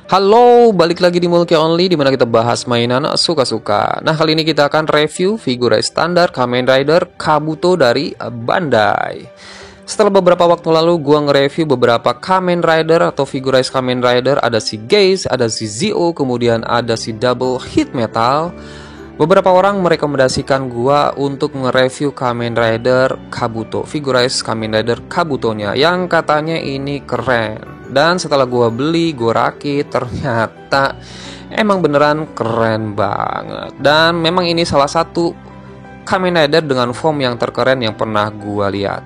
Halo, balik lagi di Mulki Only di mana kita bahas mainan suka-suka. Nah, kali ini kita akan review Figurize standar Kamen Rider Kabuto dari Bandai. Setelah beberapa waktu lalu gua nge-review beberapa Kamen Rider atau Figurize Kamen Rider, ada si Gaze, ada si Zio, kemudian ada si Double Hit Metal. Beberapa orang merekomendasikan gua untuk nge-review Kamen Rider Kabuto, Figurize Kamen Rider Kabutonya yang katanya ini keren. Dan setelah gua beli, gua rakit, ternyata emang beneran keren banget. Dan memang ini salah satu Kamen Rider dengan form yang terkeren yang pernah gua lihat.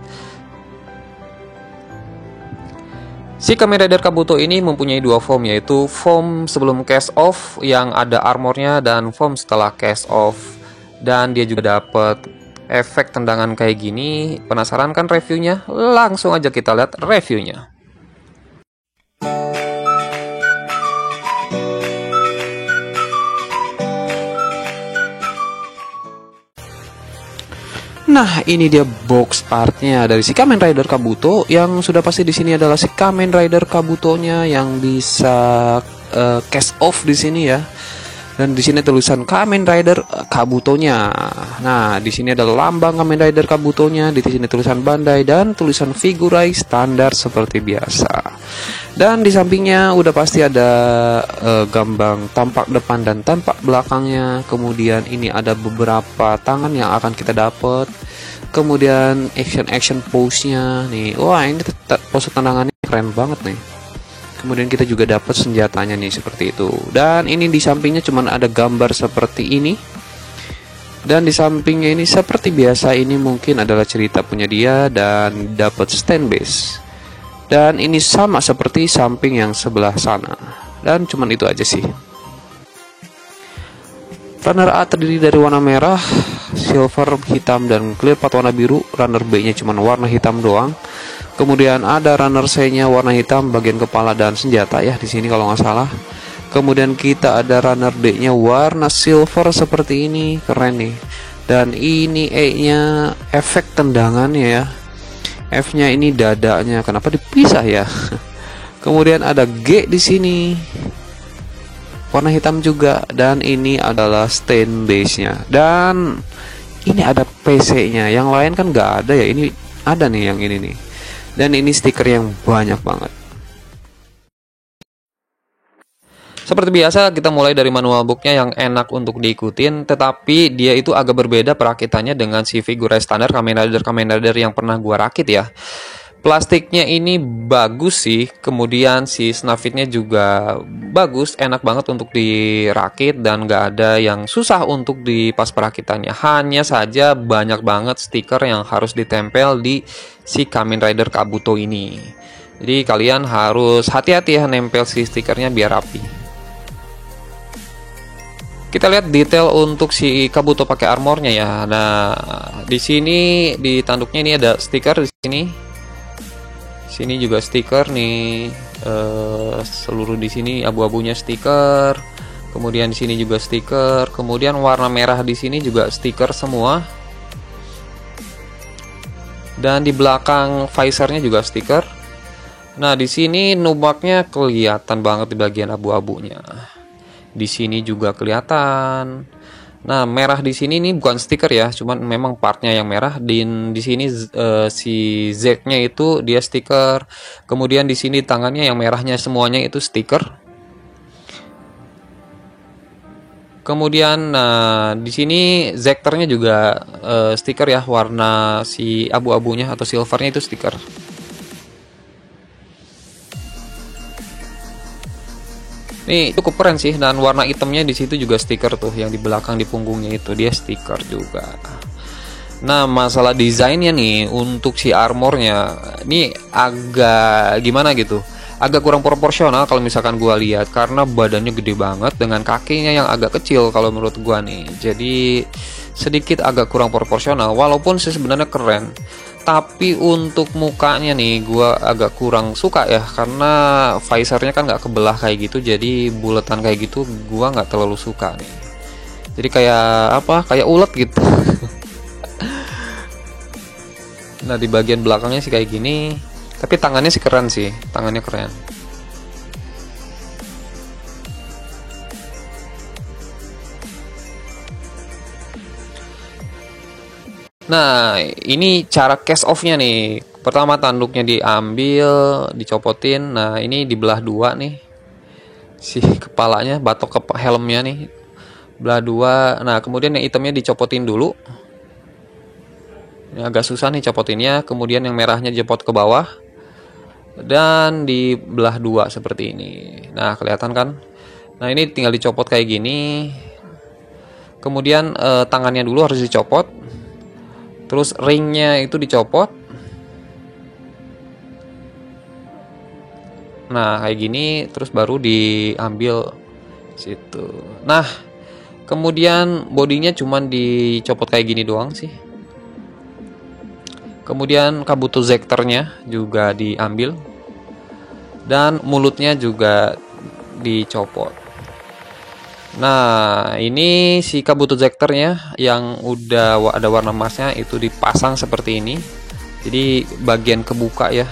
Si Kamen Rider Kabuto ini mempunyai dua form, yaitu form sebelum cast off yang ada armornya dan form setelah cast off. Dan dia juga dapat efek tendangan kayak gini. Penasaran kan reviewnya? Langsung aja kita lihat reviewnya. Nah, ini dia box artnya dari si Kamen Rider Kabuto. Yang sudah pasti di sini adalah si Kamen Rider Kabutonya yang bisa cast off di sini ya. Dan di sini tulisan Kamen Rider Kabutonya. Nah, di sini ada lambang Kamen Rider Kabutonya, di sini tulisan Bandai dan tulisan Figurize standar seperti biasa. Dan di sampingnya udah pasti ada gambar tampak depan dan tampak belakangnya. Kemudian ini ada beberapa tangan yang akan kita dapat. Kemudian action pose-nya nih. Wah, ini pose tendangannya keren banget nih. Kemudian kita juga dapat senjatanya nih seperti itu. Dan ini di sampingnya cuman ada gambar seperti ini. Dan di sampingnya ini seperti biasa ini mungkin adalah cerita punya dia dan dapat stand base. Dan ini sama seperti samping yang sebelah sana. Dan cuman itu aja sih. Runner A terdiri dari warna merah, silver, hitam, dan clear part warna biru. Runner B-nya cuman warna hitam doang. Kemudian ada runner C-nya warna hitam bagian kepala dan senjata ya di sini kalau nggak salah. Kemudian kita ada runner D-nya warna silver seperti ini, keren nih. Dan ini E-nya efek tendangannya ya. F-nya ini dadanya, kenapa dipisah ya? Kemudian ada G di sini, warna hitam juga. Dan ini adalah stand base-nya. Dan ini ada PC-nya. Yang lain kan nggak ada ya. Ini ada nih yang ini nih. Dan ini stiker yang banyak banget. Seperti biasa kita mulai dari manual booknya yang enak untuk diikutin. Tetapi dia itu agak berbeda perakitannya dengan si Figurize standar Kamen Rider yang pernah gua rakit ya. Plastiknya ini bagus sih. Kemudian si snafitnya juga bagus. Enak banget untuk dirakit. Dan gak ada yang susah untuk di pas perakitannya. Hanya saja banyak banget stiker yang harus ditempel di si Kamen Rider Kabuto ini. Jadi kalian harus hati-hati ya nempel si stikernya biar rapi. Kita lihat detail untuk si Kabuto pakai armornya ya. Nah, di sini di tanduknya ini ada stiker di sini. Sini juga stiker nih. Seluruh di sini abu-abunya stiker. Kemudian di sini juga stiker. Kemudian warna merah di sini juga stiker semua. Dan di belakang visornya juga stiker. Nah, di sini nubaknya kelihatan banget di bagian abu-abunya. Di sini juga kelihatan. Nah, merah di sini ini bukan stiker ya, cuman memang partnya yang merah. Di sini si Z-nya itu dia stiker. Kemudian di sini tangannya yang merahnya semuanya itu stiker. Kemudian di sini Zekternya juga stiker ya, warna si abu-abunya atau silvernya itu stiker. Nih cukup keren sih, dan warna hitamnya di situ juga stiker tuh, yang di belakang di punggungnya itu dia stiker juga. Nah, masalah desainnya nih untuk si armornya ini agak gimana gitu. Agak kurang proporsional kalau misalkan gua lihat, karena badannya gede banget dengan kakinya yang agak kecil kalau menurut gua nih. Jadi sedikit agak kurang proporsional, walaupun sih sebenarnya keren. Tapi untuk mukanya nih gua agak kurang suka ya, karena visornya kan nggak kebelah kayak gitu, jadi buletan kayak gitu gua nggak terlalu suka nih. Jadi kayak apa? Kayak ulet gitu. Nah, di bagian belakangnya sih kayak gini. Tapi tangannya sih keren sih, tangannya keren. Nah, ini cara cast off-nya nih. Pertama tanduknya diambil, dicopotin. Nah, ini dibelah dua nih. Si kepalanya, batok helmnya nih. Belah dua. Nah, kemudian yang hitamnya dicopotin dulu. Ini agak susah nih copotinnya. Kemudian yang merahnya jepot ke bawah. Dan dibelah dua seperti ini. Nah, kelihatan kan? Nah, ini tinggal dicopot kayak gini. Kemudian tangannya dulu harus dicopot. Terus ringnya itu dicopot. Nah, kayak gini terus baru diambil situ. Nah, kemudian bodinya cuman dicopot kayak gini doang sih. Kemudian kabuto zekternya juga diambil. Dan mulutnya juga dicopot. Nah, ini si kabuto zekternya yang udah ada warna emasnya itu dipasang seperti ini. Jadi bagian kebuka ya.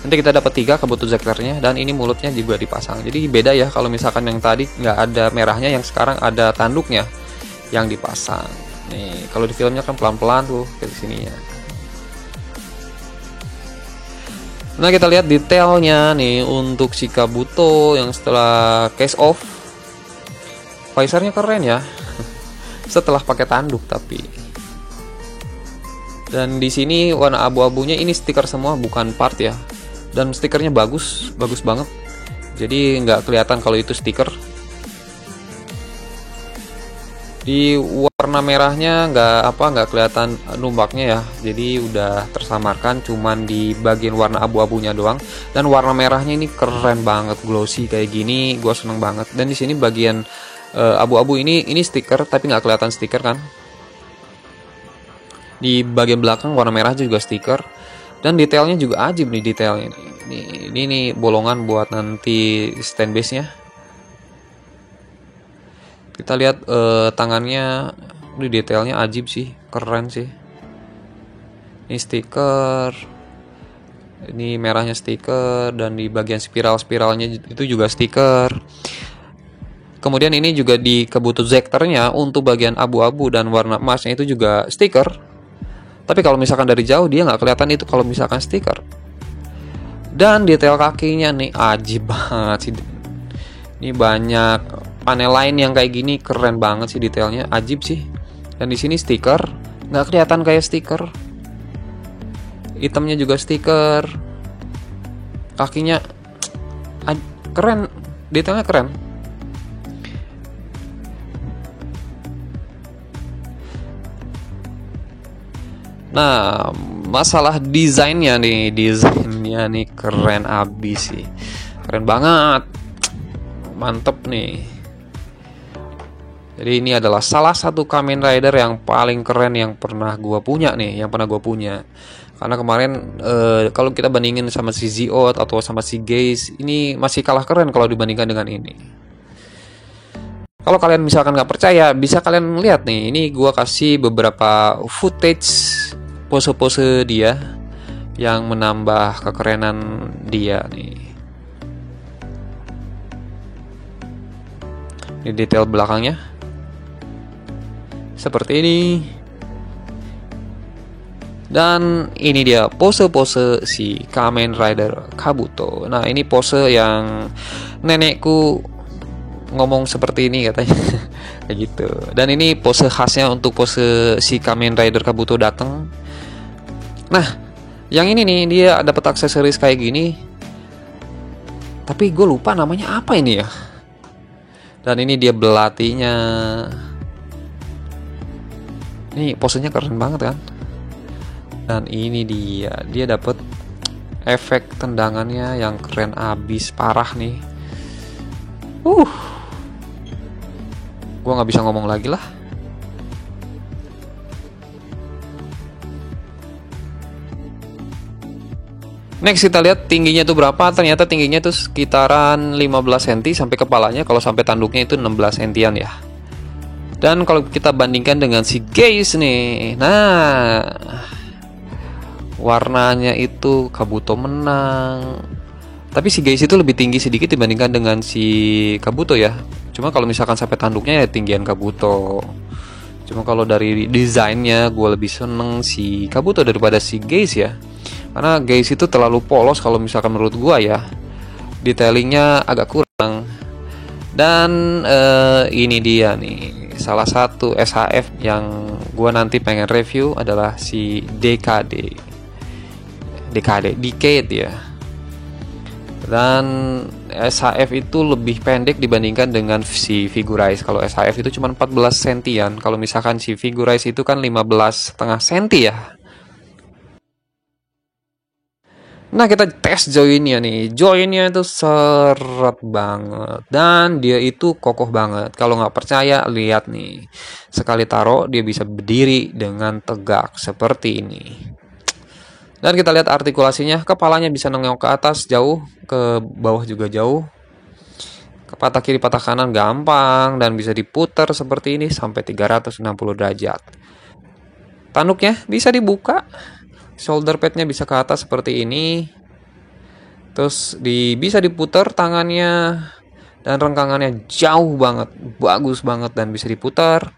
Nanti kita dapat 3 kabuto zekternya, dan ini mulutnya juga dipasang. Jadi beda ya, kalau misalkan yang tadi nggak ada merahnya, yang sekarang ada tanduknya yang dipasang. Nih, kalau di filmnya kan pelan-pelan tuh ke sininya. Nah, kita lihat detailnya nih untuk si kabuto yang setelah case off. Visornya keren ya. Setelah pakai tanduk tapi. Dan di sini warna abu-abunya ini stiker semua, bukan part ya. Dan stikernya bagus, bagus banget. Jadi nggak kelihatan kalau itu stiker. Di warna merahnya nggak kelihatan numpaknya ya. Jadi udah tersamarkan, cuman di bagian warna abu-abunya doang. Dan warna merahnya ini keren banget, glossy kayak gini, gue seneng banget. Dan di sini bagian abu-abu ini stiker tapi nggak kelihatan stiker kan. Di bagian belakang warna merah juga stiker. Dan detailnya juga ajib nih detailnya. Ini nih bolongan buat nanti stand base nya. Kita lihat tangannya, ini detailnya ajib sih, keren sih. Ini stiker. Ini merahnya stiker, dan di bagian spiral-spiralnya itu juga stiker. Kemudian ini juga di kabuto zekternya untuk bagian abu-abu dan warna emasnya itu juga stiker. Tapi kalau misalkan dari jauh dia nggak kelihatan itu kalau misalkan stiker. Dan detail kakinya nih ajib banget sih. Ini banyak panel lain yang kayak gini, keren banget sih detailnya, ajib sih. Dan di sini stiker, nggak kelihatan kayak stiker. Hitamnya juga stiker. Kakinya keren, detailnya keren. Nah, masalah desainnya nih keren abis sih, keren banget, mantep nih. Jadi ini adalah salah satu Kamen Rider yang paling keren yang pernah gue punya nih, Karena kemarin kalau kita bandingin sama si Zeoth atau sama si Geist, ini masih kalah keren kalau dibandingkan dengan ini. Kalau kalian misalkan nggak percaya, bisa kalian lihat nih. Ini gue kasih beberapa footage pose-pose dia yang menambah kekerenan dia nih. Ini detail belakangnya seperti ini. Dan ini dia pose-pose si Kamen Rider Kabuto. Nah, ini pose yang nenekku ngomong seperti ini katanya. Kayak gitu. Dan ini pose khasnya untuk pose si Kamen Rider Kabuto datang. Nah, yang ini nih dia dapat aksesoris kayak gini. Tapi gue lupa namanya apa ini ya. Dan ini dia belatinya. Ini posenya keren banget kan. Dan ini dia dapat efek tendangannya yang keren abis, parah nih. Gue nggak bisa ngomong lagi lah. Next kita lihat tingginya tuh berapa. Ternyata tingginya tuh sekitaran 15 cm sampai kepalanya. Kalau sampai tanduknya itu 16 cm ya. Dan kalau kita bandingkan dengan si Geist nih, nah warnanya itu Kabuto menang. Tapi si Geist itu lebih tinggi sedikit dibandingkan dengan si Kabuto ya. Cuma kalau misalkan sampai tanduknya ya tinggian Kabuto. Cuma kalau dari desainnya gue lebih seneng si Kabuto daripada si Geist ya. Karena Geist itu terlalu polos kalau misalkan menurut gue ya. Detailingnya agak kurang. Dan ini dia nih, salah satu SHF yang gue nanti pengen review adalah si Decade ya. Dan SHF itu lebih pendek dibandingkan dengan si Figurize. Kalau SHF itu cuma 14 sentian. Kalau misalkan si Figurize itu kan 15,5 senti ya. Nah, kita tes joinnya nih. Joinnya itu seret banget. Dan dia itu kokoh banget. Kalau nggak percaya, lihat nih. Sekali taruh, dia bisa berdiri dengan tegak seperti ini. Dan kita lihat artikulasinya. Kepalanya bisa nengok ke atas jauh, ke bawah juga jauh. Ke patah kiri, patah kanan gampang. Dan bisa diputar seperti ini sampai 360 derajat. Tanduknya bisa dibuka. Shoulder padnya bisa ke atas seperti ini. Terus bisa diputar tangannya. Dan rengkangannya jauh banget. Bagus banget dan bisa diputar.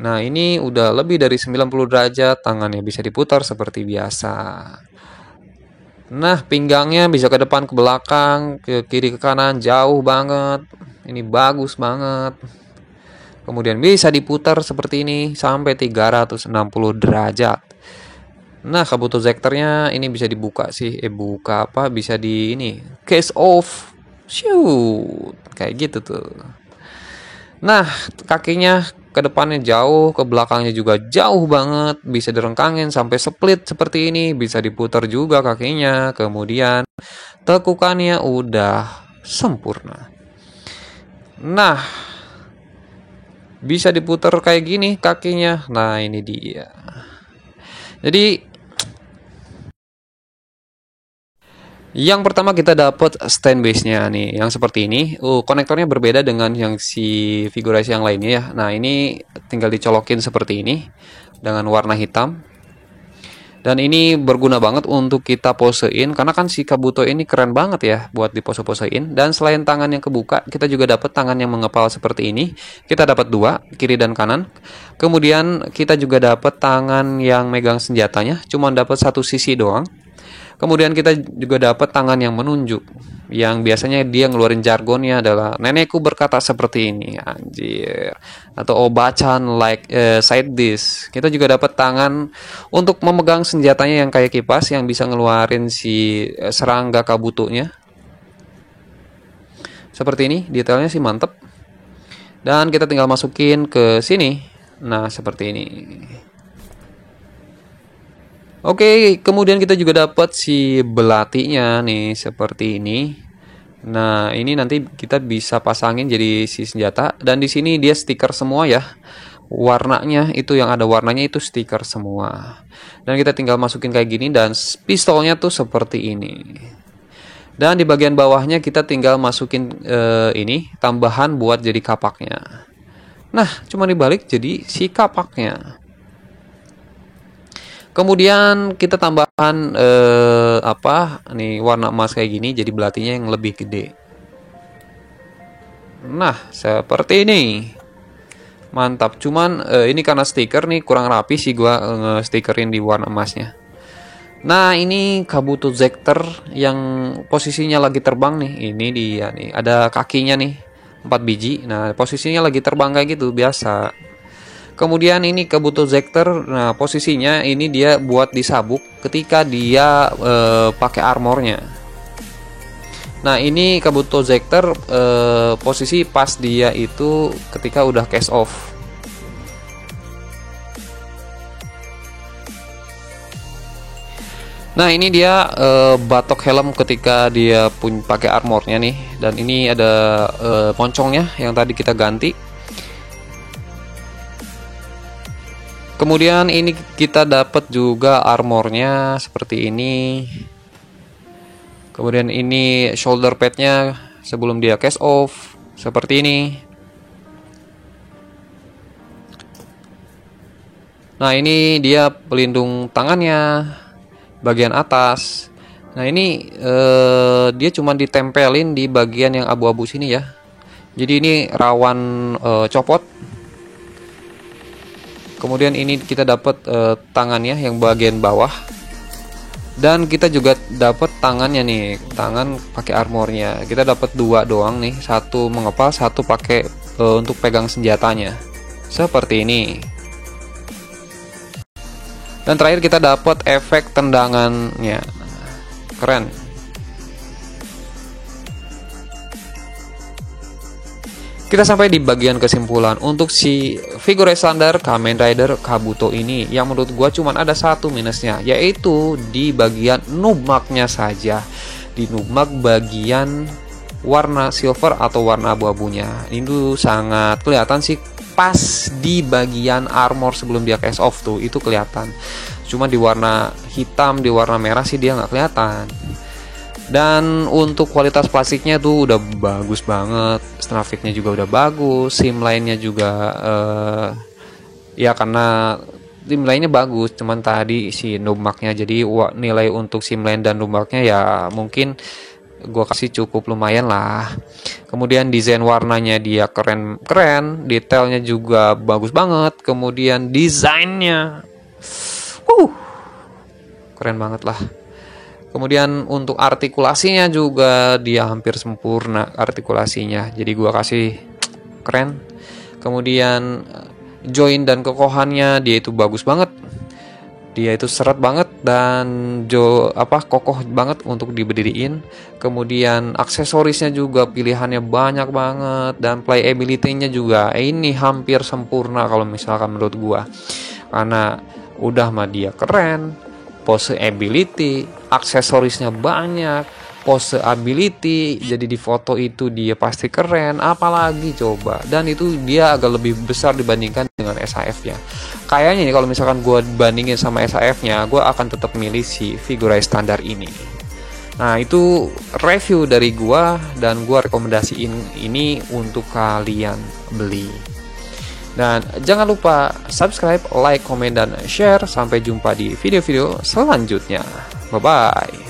Nah, ini udah lebih dari 90 derajat. Tangannya bisa diputar seperti biasa. Nah, pinggangnya bisa ke depan, ke belakang, ke kiri, ke kanan. Jauh banget. Ini bagus banget. Kemudian bisa diputar seperti ini sampai 360 derajat. Nah, Kabuto Zekternya ini bisa dibuka sih. Buka apa? Bisa di ini. Case off. Shoot. Kayak gitu tuh. Nah, kakinya ke depannya jauh, ke belakangnya juga jauh banget. Bisa direngkangin sampai split seperti ini. Bisa diputar juga kakinya. Kemudian tekukannya udah sempurna. Nah, bisa diputar kayak gini kakinya. Nah, ini dia. Jadi yang pertama kita dapat stand base-nya nih, yang seperti ini. Konektornya berbeda dengan yang si Figurize yang lainnya ya. Nah, ini tinggal dicolokin seperti ini dengan warna hitam. Dan ini berguna banget untuk kita posein karena kan si Kabuto ini keren banget ya buat dipose-posein. Dan selain tangan yang kebuka, kita juga dapat tangan yang mengepal seperti ini. Kita dapat dua, kiri dan kanan. Kemudian kita juga dapat tangan yang megang senjatanya, cuma dapat satu sisi doang. Kemudian kita juga dapat tangan yang menunjuk. Yang biasanya dia ngeluarin jargonnya adalah nenekku berkata seperti ini, anjir. Atau obacan like side this. Kita juga dapat tangan untuk memegang senjatanya yang kayak kipas yang bisa ngeluarin si serangga Kabuto-nya. Seperti ini, detailnya sih mantep. Dan kita tinggal masukin ke sini. Nah, seperti ini. Oke, kemudian kita juga dapat si belatinya nih seperti ini. Nah, ini nanti kita bisa pasangin jadi si senjata dan di sini dia stiker semua ya. Warnanya itu yang ada warnanya itu stiker semua. Dan kita tinggal masukin kayak gini dan pistolnya tuh seperti ini. Dan di bagian bawahnya kita tinggal masukin ini tambahan buat jadi kapaknya. Nah, cuma dibalik jadi si kapaknya. Kemudian kita tambahkan nih warna emas kayak gini jadi belatinya yang lebih gede. Nah, seperti ini. Mantap. Cuman ini karena stiker nih kurang rapi sih gua nge-stikerin di warna emasnya. Nah, ini Kabuto Zekter yang posisinya lagi terbang nih. Ini dia nih. Ada kakinya nih 4 biji. Nah, posisinya lagi terbang kayak gitu biasa. Kemudian ini Kabuto Zekter, nah posisinya ini dia buat disabuk ketika dia pakai armornya. Nah, ini Kabuto Zekter posisi pas dia itu ketika udah cast off. Nah, ini dia batok helm ketika dia pakai armornya nih. Dan ini ada moncongnya yang tadi kita ganti. Kemudian ini kita dapat juga armornya seperti ini. Kemudian ini shoulder padnya sebelum dia cast off seperti ini. Nah, ini dia pelindung tangannya bagian atas. Nah, ini dia cuma ditempelin di bagian yang abu-abu sini ya. Jadi ini rawan copot. Kemudian ini kita dapat tangannya yang bagian bawah, dan kita juga dapat tangannya nih, tangan pakai armornya. Kita dapat 2 doang nih, satu mengepal, satu pakai untuk pegang senjatanya seperti ini. Dan terakhir kita dapat efek tendangannya, keren. Kita sampai di bagian kesimpulan. Untuk si figure standar Kamen Rider Kabuto ini, yang menurut gua cuman ada satu minusnya, yaitu di bagian nummaknya saja. Di nummak bagian warna silver atau warna abu-abunya, itu sangat kelihatan sih pas di bagian armor sebelum dia cast off tuh, itu kelihatan. Cuma di warna hitam, di warna merah sih dia nggak kelihatan. Dan untuk kualitas plastiknya tuh udah bagus banget, Stravitnya juga udah bagus, sim lainnya juga ya karena sim lainnya bagus, cuman tadi si nummaknya, jadi nilai untuk sim lain dan nummaknya ya mungkin gua kasih cukup lumayan lah. Kemudian desain warnanya dia keren, detailnya juga bagus banget, kemudian desainnya keren banget lah. Kemudian untuk artikulasinya juga dia hampir sempurna artikulasinya, jadi gua kasih keren. Kemudian join dan kokohannya dia itu bagus banget, dia itu seret banget dan kokoh banget untuk diberdiriin. Kemudian aksesorisnya juga pilihannya banyak banget, dan playability-nya juga ini hampir sempurna kalau misalkan menurut gua, karena udah mah dia keren, pose ability, aksesorisnya banyak, pose ability, jadi di foto itu dia pasti keren, apalagi coba. Dan itu dia agak lebih besar dibandingkan dengan SAF-nya. Kayaknya nih kalau misalkan gue bandingin sama SAF-nya, gue akan tetap milih si figure standar ini. Nah, itu review dari gue, dan gue rekomendasiin ini untuk kalian beli. Dan jangan lupa subscribe, like, komen, dan share. Sampai jumpa di video-video selanjutnya. Bye-bye.